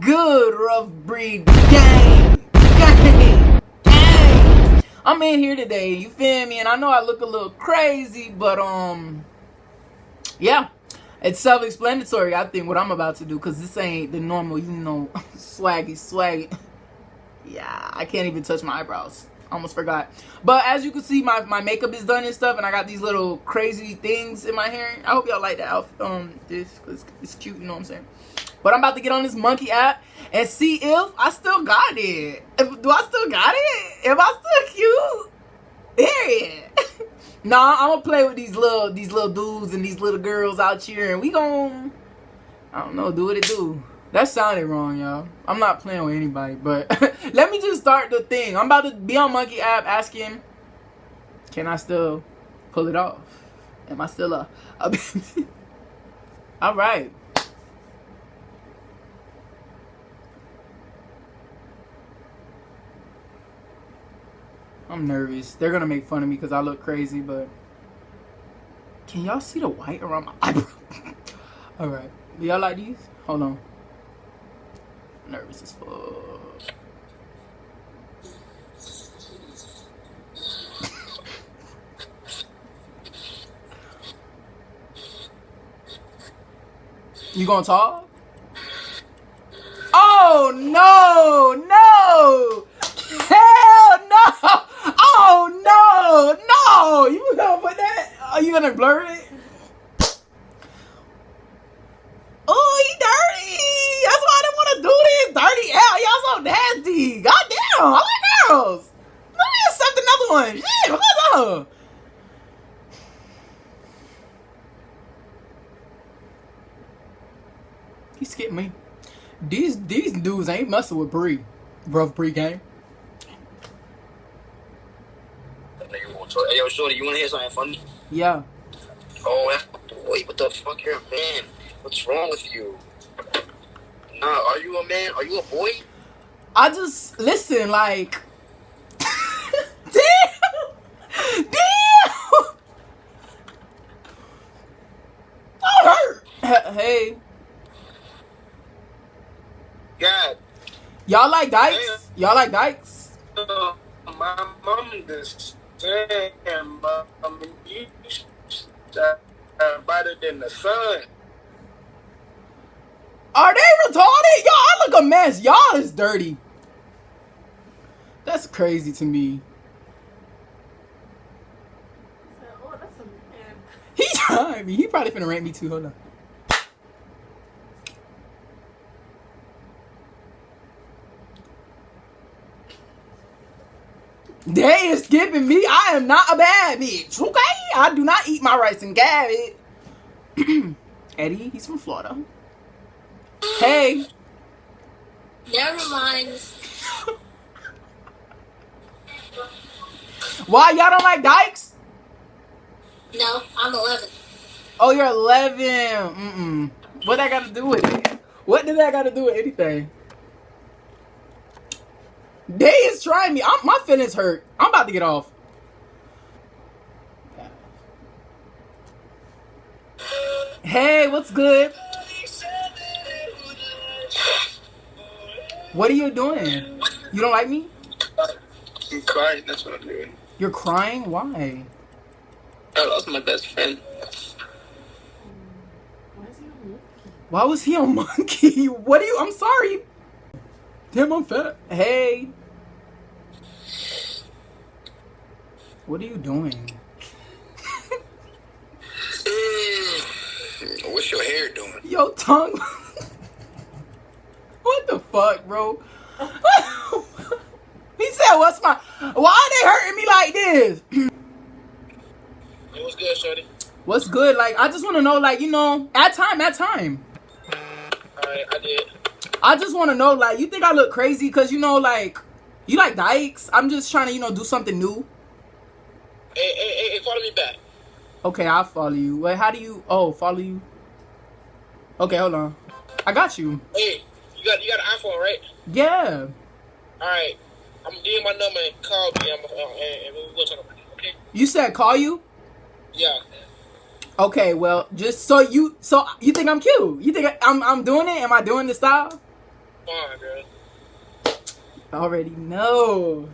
good, Ruffbreed gang? Gang! Gang! I'm in here today, you feel me? And I know I look a little crazy, but yeah. It's self-explanatory, I think, what I'm about to do, because this ain't the normal, swaggy. Yeah, I can't even touch my eyebrows. Almost forgot. But as you can see, my makeup is done and stuff, and I got these little crazy things in my hair. I hope y'all like that outfit, this, because it's cute, you know what I'm saying? But I'm about to get on this monkey app and see if I still got it. Do I still got it? Am I still cute? Period. Nah, I'm gonna play with these little dudes and these little girls out here, and we gon' I don't know, do what it do. That sounded wrong, y'all. I'm not playing with anybody, but let me just start the thing. I'm about to be on monkey app asking, can I still pull it off? Am I still a all right. I'm nervous. They're gonna make fun of me because I look crazy, but can y'all see the white around my eyebrow? All right. Do y'all like these? Hold on. I'm nervous as fuck. You gonna talk? Oh no! Hell no! Oh no! You gonna put that? Are you gonna blur it? Oh, he dirty! That's why I didn't want to do this. Dirty hell, y'all so nasty. Goddamn, I like girls. Let me accept another one. Shit, what's up? He skipped me. These dudes ain't messing with Bree. Ruffbreed gang. Hey, yo, shorty, you wanna hear something funny? Yeah. Oh, boy, what the fuck? You're a man. What's wrong with you? Nah, are you a man? Are you a boy? I just listen, like, damn. I hurt. Hey. God. Y'all like dykes? Y'all like dykes? My mom just saying, Mom, you brighter than the sun. Are they retarded? Y'all, I look a mess. Y'all is dirty. That's crazy to me. Oh, that's a man. He tried me. He probably finna rank me too. Hold on. They is skipping me. I am not a bad bitch. Okay? I do not eat my rice and cabbage. Eddie, he's from Florida. Hey. Never mind. Why y'all don't like dykes? No, I'm 11. Oh, you're 11. What that got to do with it? What did that got to do with anything? They is trying me. My feelings hurt. I'm about to get off. Hey, what's good? What are you doing? You don't like me? I'm crying, that's what I'm doing. You're crying? Why? I lost my best friend. Why is he a monkey? Why was he a monkey? What are you? I'm sorry. Damn, I'm fat. Hey. What are you doing? What's your hair doing? Yo, tongue. What the fuck, bro? He said, what's my... Why are they hurting me like this? Hey, what's good, shorty? What's good? Like, I just want to know, like, you know, at time. Alright, I did. I just want to know, like, you think I look crazy? Because, you know, like, you like dykes? I'm just trying to, you know, do something new. Hey, follow me back. Okay, I'll follow you. Wait, how do you... Oh, follow you? Okay, hold on. I got you. Hey, you got an iPhone, right? Yeah. Alright, I'm gonna give you my number and call me. And we'll talk about it, okay? You said call you? Yeah. Okay, well, just so you think I'm cute? You think I'm doing it? Am I doing the style? Fine, girl. I already know.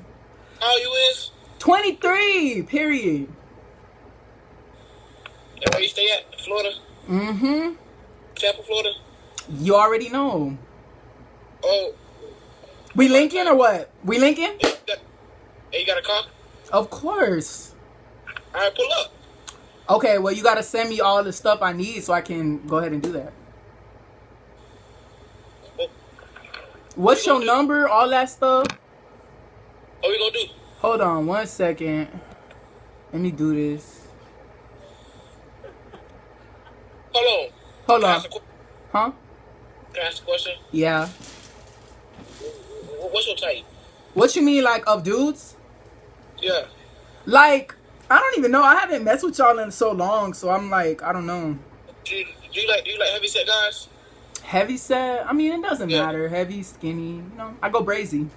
How old you is? 23, period. And where you stay at? Florida? Mm-hmm. Tampa, Florida? You already know. Oh. We linking or what? We linking? Hey, you got a car? Of course. All right, pull up. Okay, well, you got to send me all the stuff I need so I can go ahead and do that. What's your number? All that stuff? What we gonna do? Hold on 1 second. Let me do this. Hold on. Hold Can I on. ask a qu- Huh? Can I ask a question? Yeah. What's your type? What you mean, like, of dudes? Yeah. Like, I don't even know. I haven't messed with y'all in so long, so I'm like, I don't know. Do you like heavy set guys? Heavy set? I mean, it doesn't Yeah. matter. Heavy, skinny, you know. I go brazy.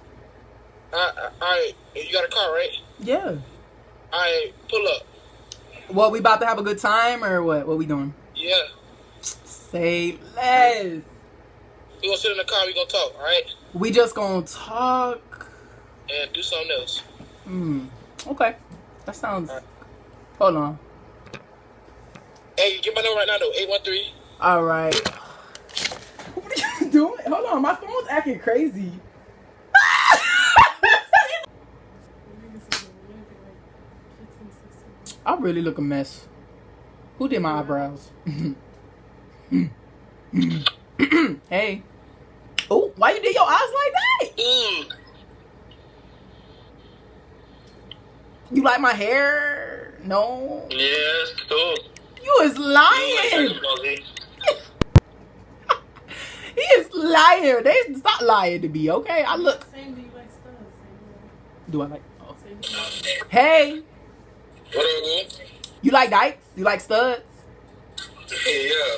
Alright, you got a car, right? Yeah. Alright, pull up. What, we about to have a good time or what? What we doing? Yeah. Say less. We gonna sit in the car, we gonna talk, alright? We just gonna talk. And do something else. Okay. That sounds... Hold on. Hey, get my number right now though, 813. Alright. What are you doing? Hold on, my phone's acting crazy. I really look a mess. Who did my eyebrows? Hey. Oh, why you did your eyes like that? You like my hair? No. Yeah, it's cool. You is lying. He is lying. They stop lying to me, okay? I look. Same, do you like studs? Do I like? Oh. Same, do you like Hey, What up, man? you like dykes? You like studs? Yeah.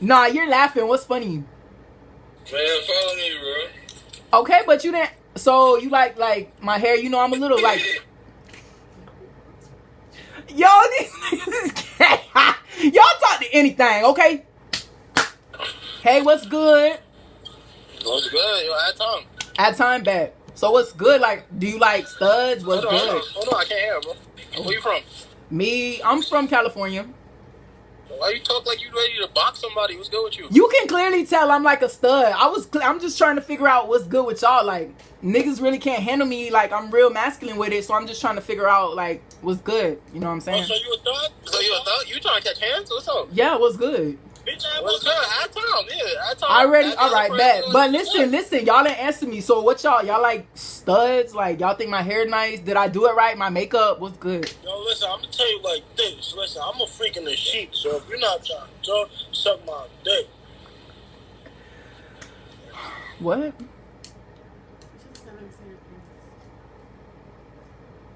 Nah, you're laughing. What's funny? Man, follow me, bro. Okay, but you didn't. So you like my hair? You know, I'm a little like. Yo, these niggas is gay. Y'all talk to anything, okay? Hey, what's good? What's good? Yo, I time. At time back. So what's good? Like, do you like studs? What's Hold good? on, I can't hear, bro. Where you from? Me, I'm from California. Why you talk like you ready to box somebody? What's good with you? You can clearly tell I'm like a stud. I'm just trying to figure out what's good with y'all. Like, niggas really can't handle me. Like, I'm real masculine with it. So I'm just trying to figure out, like, what's good. You know what I'm saying? Oh, so you a thug? So you a thug? You trying to catch hands? What's up? Yeah, what's good? Bitch, what's good? I time, yeah. I time. I already, all right, bet. But listen, y'all didn't answer me. So what y'all like studs? Like, y'all think my hair nice? Did I do it right? My makeup? What's good? Yo, listen, I'm gonna tell you like this. Listen, I'm a freak in the sheep, so if you're not trying to talk, suck my dick. What? Just send him to your parents.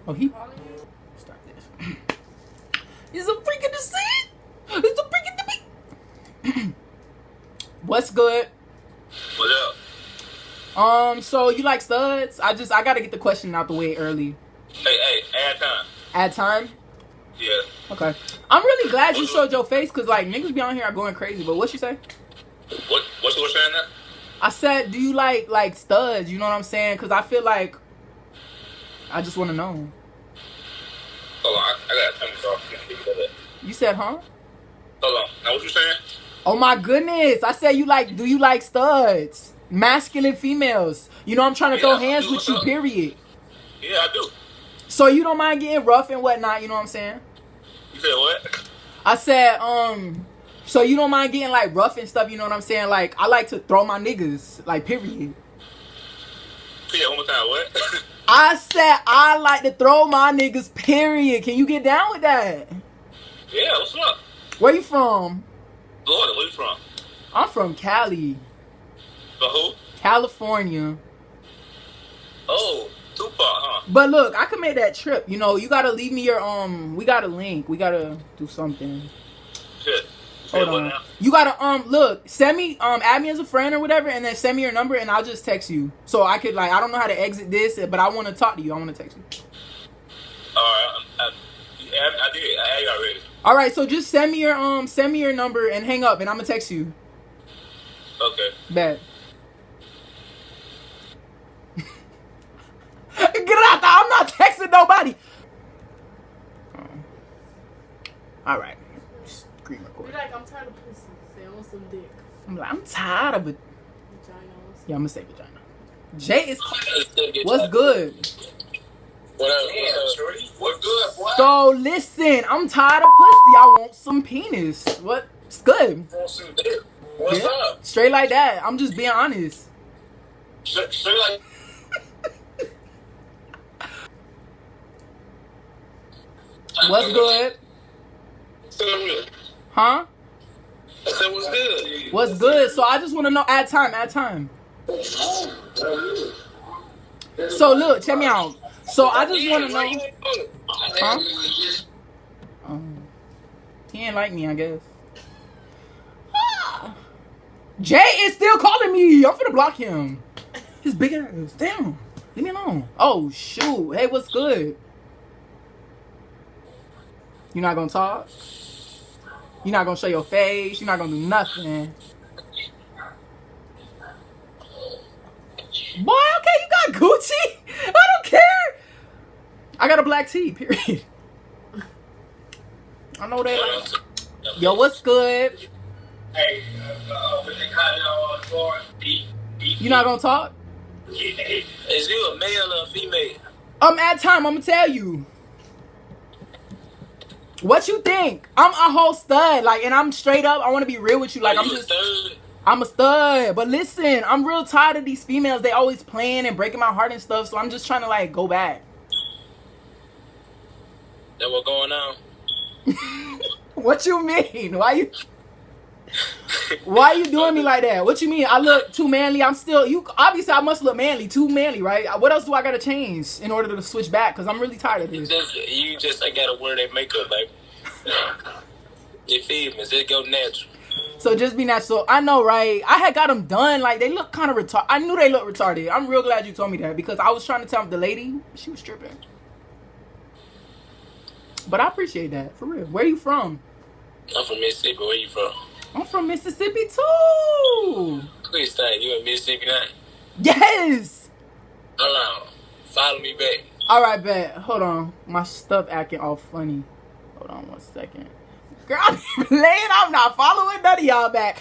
Oh, he... Calling you? Start this. He's a freak in the scene. He's a freak in the beat. What's good? What up? So you like studs? I gotta get the question out the way early. Hey, add time. Add time? Yeah. Okay. I'm really glad you showed your face, cause like niggas be on here are going crazy. But what you say? What's saying that? I said, do you like studs? You know what I'm saying? Cause I feel like I just want to know. Hold on, I gotta turn this off. You said, huh? Hold on. Now what you saying? Oh my goodness! I said do you like studs? Masculine females. You know I'm trying to throw hands with you. Period. Yeah, I do. So you don't mind getting rough and whatnot? You know what I'm saying? You said what? I said, so you don't mind getting like rough and stuff, you know what I'm saying? Like, I like to throw my niggas, like, period. Yeah, one more time, what? I said I like to throw my niggas, period. Can you get down with that? Yeah, what's up? Where you from? Florida, where you from? I'm from Cali. For who? California. Oh, Tupac, huh? But look, I can make that trip. You know, you gotta leave me your, we gotta link. We gotta do something. Shit. Hold on. You gotta look, send me add me as a friend or whatever, and then send me your number and I'll just text you. So I could like I don't know how to exit this, but I wanna talk to you. I wanna text you. Alright, I did. I got ready. Alright, so just send me your number and hang up and I'm gonna text you. Okay. Bet. Get it out there. I'm not texting nobody. All right. Screen record. Be like, I'm tired of pussy. Say, I want some dick. I'm like, I'm tired of it. Vagina. Yeah, I'm gonna say vagina. Jay is. What's good? What good, boy? So listen, I'm tired of pussy. I want some penis. What's good? What's Yeah. up? Straight like that. I'm just being honest. Straight like. What's good? Huh? I said, what's good? What's good? So I just want to know. Add time. So look, check me out. So I just want to know. Huh? He ain't like me, I guess. Ah. Jay is still calling me. I'm finna block him. His big ass. Damn. Leave me alone. Oh shoot. Hey, what's good? You not gonna talk? You not gonna show your face? You not gonna do nothing? Boy, okay, you got Gucci. I don't care. I got a black tee, period. I know that. Yo, what's good? You not gonna talk? Is you a male or a female? At time, I'm gonna tell you. What you think? I'm a whole stud, like, and I'm straight up. I want to be real with you, like, I'm a stud. But listen, I'm real tired of these females. They always playing and breaking my heart and stuff. So I'm just trying to like go back. That what going on? What you mean? Why you doing me like that? What you mean? I look too manly. I'm still obviously I must look manly, too manly, right? What else do I gotta change in order to switch back? Cause I'm really tired of this. You just I gotta wear that makeup, like you feel me? Just go natural. So just be natural. I know, right? I had got them done. Like they look kind of retarded. I knew they looked retarded. I'm real glad you told me that because I was trying to tell the lady she was tripping. But I appreciate that for real. Where you from? I'm from Mississippi. Where you from? I'm from Mississippi too. Please thank you in Mississippi now. Yes. Hold on. Follow me back. All right, bet. Hold on. My stuff acting all funny. Hold on 1 second. Girl, I'm playing. I'm not following none of y'all back.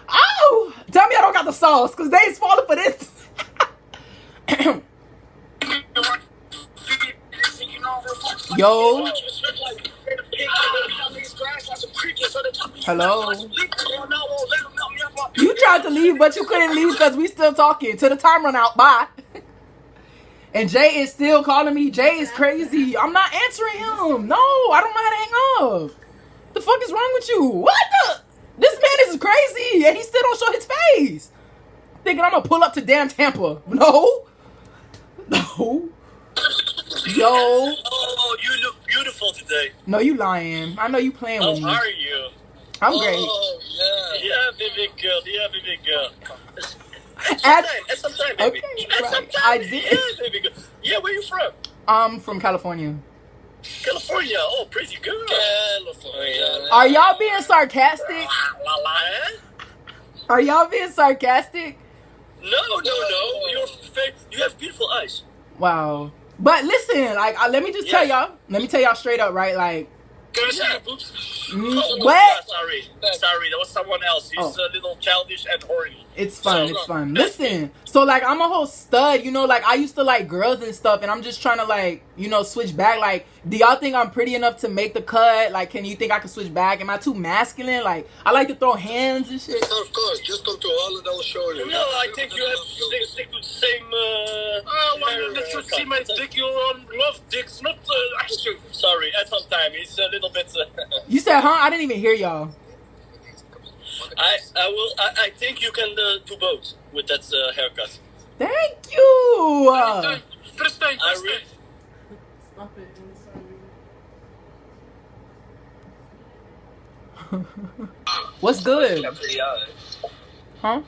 Oh, tell me I don't got the sauce because they ain't falling for this. Yo. Hello. You tried to leave, but you couldn't leave because we still talking. Till the time run out. Bye. And Jay is still calling me. Jay is crazy. I'm not answering him. No, I don't know how to hang up. The fuck is wrong with you? What the? This man is crazy, and he still don't show his face. Thinking I'm gonna pull up to damn Tampa. No. Yo. Oh, you look beautiful today. No, you lying. I know you playing with me. How are you? I'm great. Oh, yeah. Yeah, baby girl. Yeah, baby girl. At some time, baby. Okay, At right. some time. I did. Yeah, baby girl. Yeah, where you from? I'm from California. California. Oh, pretty good. California. Are y'all being sarcastic? Are y'all being sarcastic? No. You have beautiful eyes. Wow. But listen, like, let me just tell y'all. Let me tell y'all straight up, right? Like, Can I see your boobs? what? Sorry, that was someone else. He's a little childish and horny. It's fun. Listen, so like I'm a whole stud, you know, like I used to like girls and stuff, and I'm just trying to like, you know, switch back. Like, do y'all think I'm pretty enough to make the cut? Like, can you think I can switch back? Am I too masculine? Like, I like to throw hands and shit. Of course, just come to all of those shows. No, I think you have to stick with the same. Let's just see my dick. You're on love dicks, not ice cream. Sorry, at some time it's a little bit. You said, huh? I didn't even hear y'all. I think you can do both with that haircut. Thank you. First time. Stop it. I'm sorry. What's good? You got pretty eyes. Huh?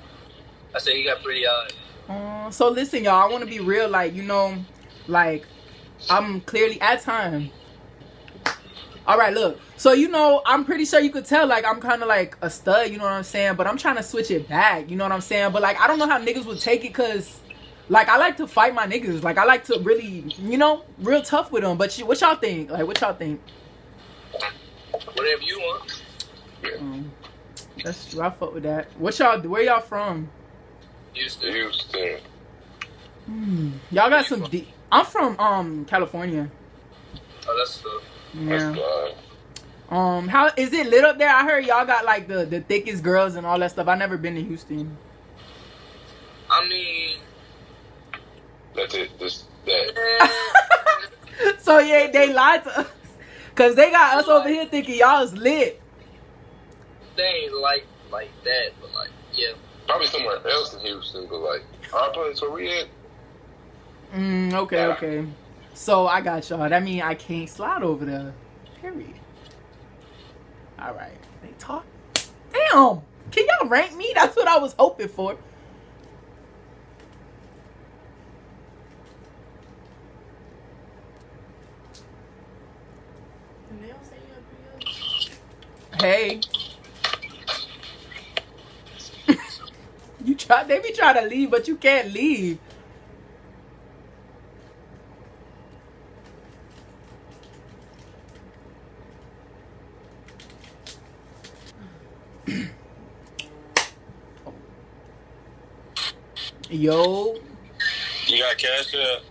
I said you got pretty eyes. So listen, y'all, I want to be real, like, you know, like, I'm clearly at time. All right, look. So, you know, I'm pretty sure you could tell, like, I'm kind of like a stud, you know what I'm saying? But I'm trying to switch it back, you know what I'm saying? But, like, I don't know how niggas would take it because, Like, I like to fight my niggas. Like, I like to really, you know, real tough with them. But what y'all think? Like, what y'all think? Whatever you want. That's true. I fuck with that. Where y'all from? Houston. Y'all got some deep. I'm from California. Oh, that's the. Yeah. How is it lit up there? I heard y'all got like the thickest girls and all that stuff. I never been to Houston. I mean, That's it. That. So yeah, they lied to us. Cause they got us over here thinking y'all is lit. they ain't like that, but like, yeah. Probably somewhere else in Houston, but like our place where we at. Okay. So I got y'all. That mean I can't slide over there. Period. All right. They talk. Damn. Can y'all rank me? That's what I was hoping for. And they don't say you're pretty Hey. They be trying to leave, but you can't leave. Yo. You got cash out?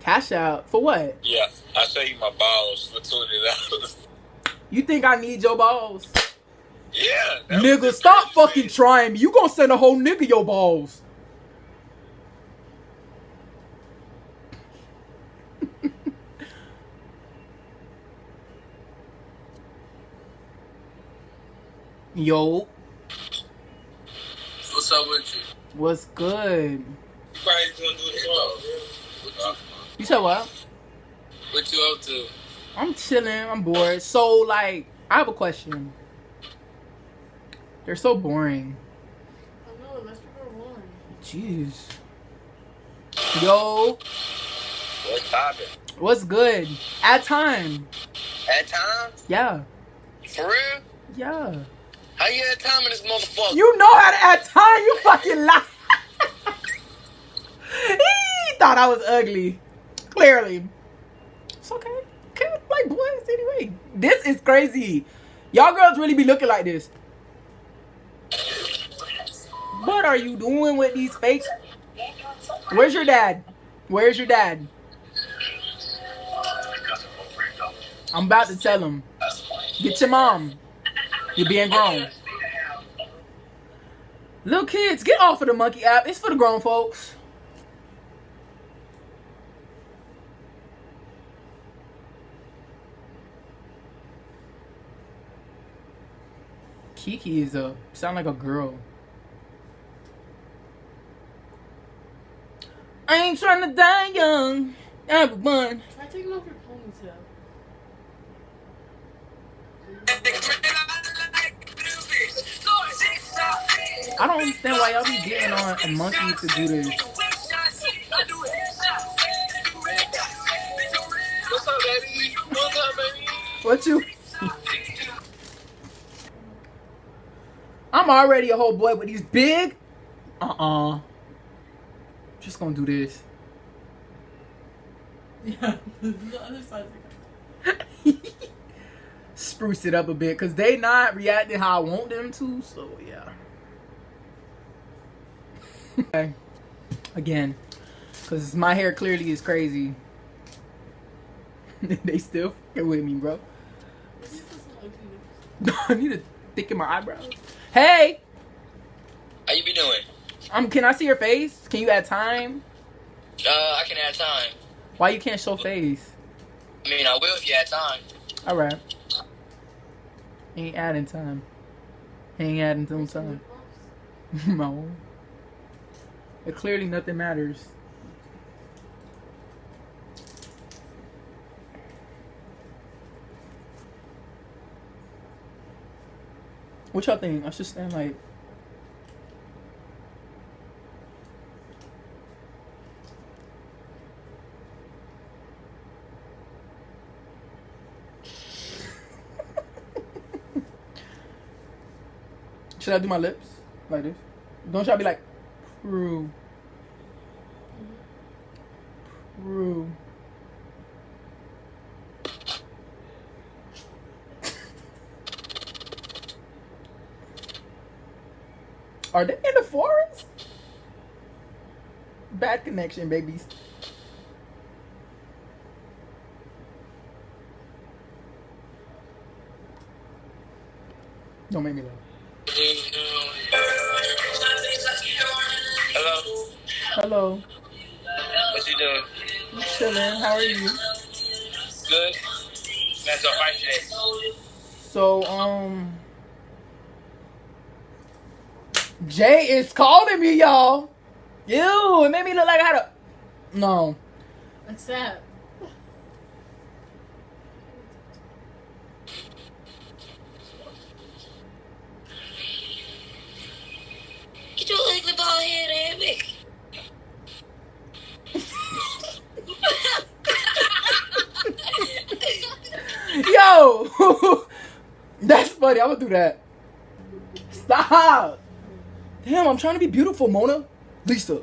Cash out. For what? Yeah, I sell you my balls for $20. You think I need your balls? Yeah. that was Nigga, the stop first fucking thing. trying me. You gonna send a whole nigga your balls. Yo, What's up with you? what's good? You probably gonna do hip hop. You said what? What you up to? I'm chilling. I'm bored. So, like, I have a question. They're so boring. I know, let's people are boring. Jeez. Yo, What's poppin'? what's good? At time. At times? Yeah. For real? Yeah. How you at time in this motherfucker? You know how to at time. You fucking lie. He thought I was ugly. Clearly. It's okay. Okay, like boys anyway. This is crazy. Y'all girls really be looking like this. What are you doing with these fakes? Where's your dad? Where's your dad? I'm about to tell him. Get your mom. You're being grown. Little kids, get off of the monkey app. It's for the grown folks. Kiki is sound like a girl. I ain't trying to die young. Everyone. Try taking off your ponytail. I don't understand why y'all be getting on a monkey to do this. What's up, baby? What's up, baby? What you? I'm already a whole boy, but he's big. Just gonna do this. Yeah, the other side's like, Spruce it up a bit, cause they not reacting how I want them to. So yeah. Okay. Again, cause my hair clearly is crazy. They still fucking with me, bro. this is just some ugly niggas. I need to thicken my eyebrows. Hey, How you be doing? can I see your face? Can you add time? I can add time. Why you can't show face? I mean, I will if you add time. All right. Ain't adding time. Ain't adding no time. No. But clearly nothing matters. What y'all think? I should stand like. Should I do my lips like this? Don't y'all be like, Prue. True. Are they in the forest? Bad connection, babies. Don't make me laugh. Hello. Hello. What you doing? I'm chilling. How are you? Good. That's all right today. So, Jay is calling me, y'all. Ew, it made me look like I had a... No. Accept. Get your ugly bald head ass back. Yo! That's funny. I'm gonna do that. Stop! Damn, I'm trying to be beautiful, Mona. Lisa.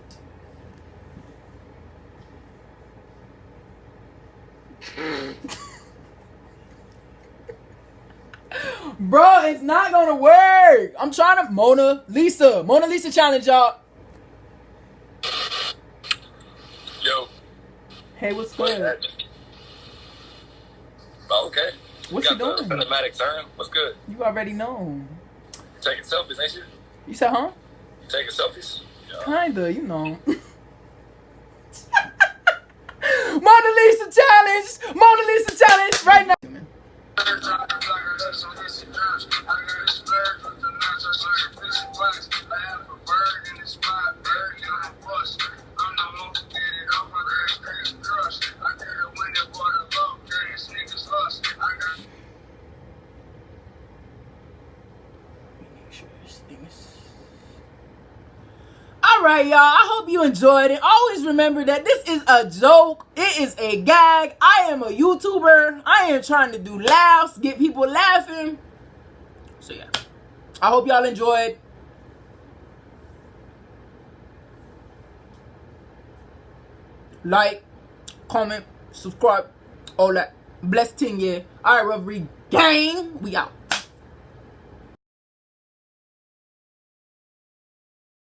Bro, it's not gonna work. I'm trying to... Mona Lisa challenge, y'all. Yo. Hey, what's good? Oh, okay. What you you got the doing? cinematic turn. What's good? You already know. Taking selfies, ain't you? You said, huh? Taking selfies? Yeah. Kinda, you know. Mona Lisa challenge right now. Alright, y'all. I hope you enjoyed it. Always remember that this is a joke. It is a gag. I am a YouTuber. I am trying to do laughs, get people laughing. So, yeah. I hope y'all enjoyed. Like, comment, subscribe, all that. Blessed thing, yeah. Alright, Ruffbreed gang. We out.